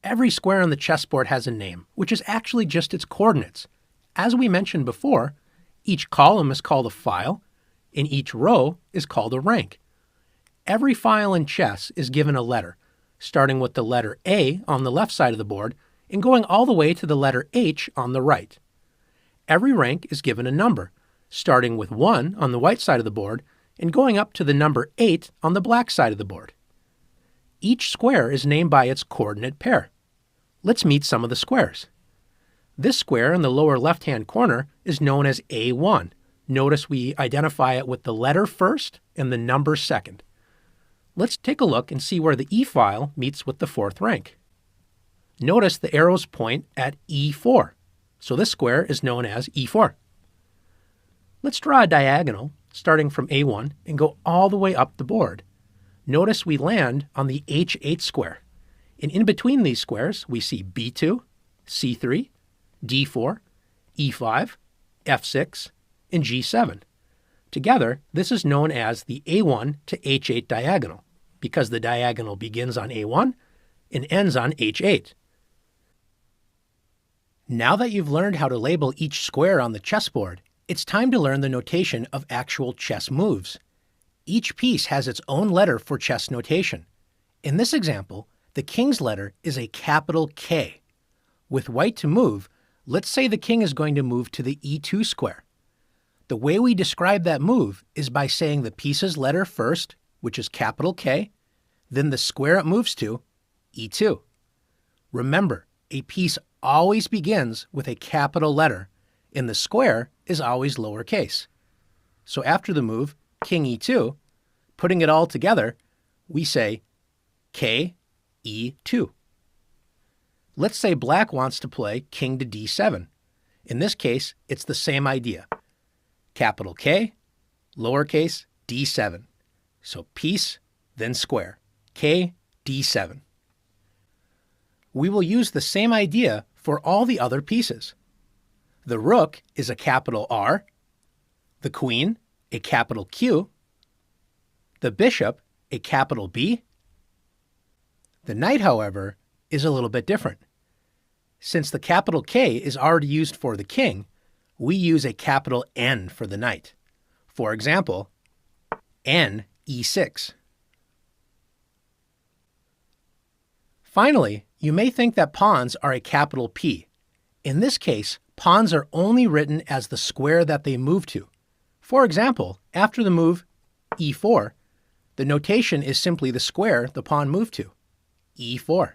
Every square on the chessboard has a name, which is actually just its coordinates. As we mentioned before, each column is called a file, and each row is called a rank. Every file in chess is given a letter, starting with the letter A on the left side of the board and going all the way to the letter H on the right. Every rank is given a number, starting with 1 on the white side of the board and going up to the number 8 on the black side of the board. Each square is named by its coordinate pair. Let's meet some of the squares. This square in the lower left-hand corner is known as A1. Notice we identify it with the letter first and the number second. Let's take a look and see where the E file meets with the fourth rank. Notice the arrows point at E4, so this square is known as E4. Let's draw a diagonal starting from A1 and go all the way up the board. Notice we land on the H8 square, and in between these squares we see B2, C3, D4, E5, F6, and G7. Together, this is known as the A1 to H8 diagonal, because the diagonal begins on A1 and ends on H8. Now that you've learned how to label each square on the chessboard, it's time to learn the notation of actual chess moves. Each piece has its own letter for chess notation. In this example, the king's letter is a capital K. With white to move, let's say the king is going to move to the E2 square. The way we describe that move is by saying the piece's letter first, which is capital K, then the square it moves to, E2. Remember, a piece always begins with a capital letter, and the square is always lowercase. So after the move, King E2, putting it all together, we say K, E2. Let's say black wants to play King to D7. In this case, it's the same idea. Capital K, lowercase D7. So piece, then square. K, D7. We will use the same idea for all the other pieces. The rook is a capital R, the queen, a capital Q, the bishop, a capital B. The knight, however, is a little bit different. Since the capital K is already used for the king, we use a capital N for the knight. For example, N E6. Finally, you may think that pawns are a capital P. In this case, pawns are only written as the square that they move to. For example, after the move E4, the notation is simply the square the pawn moved to, E4.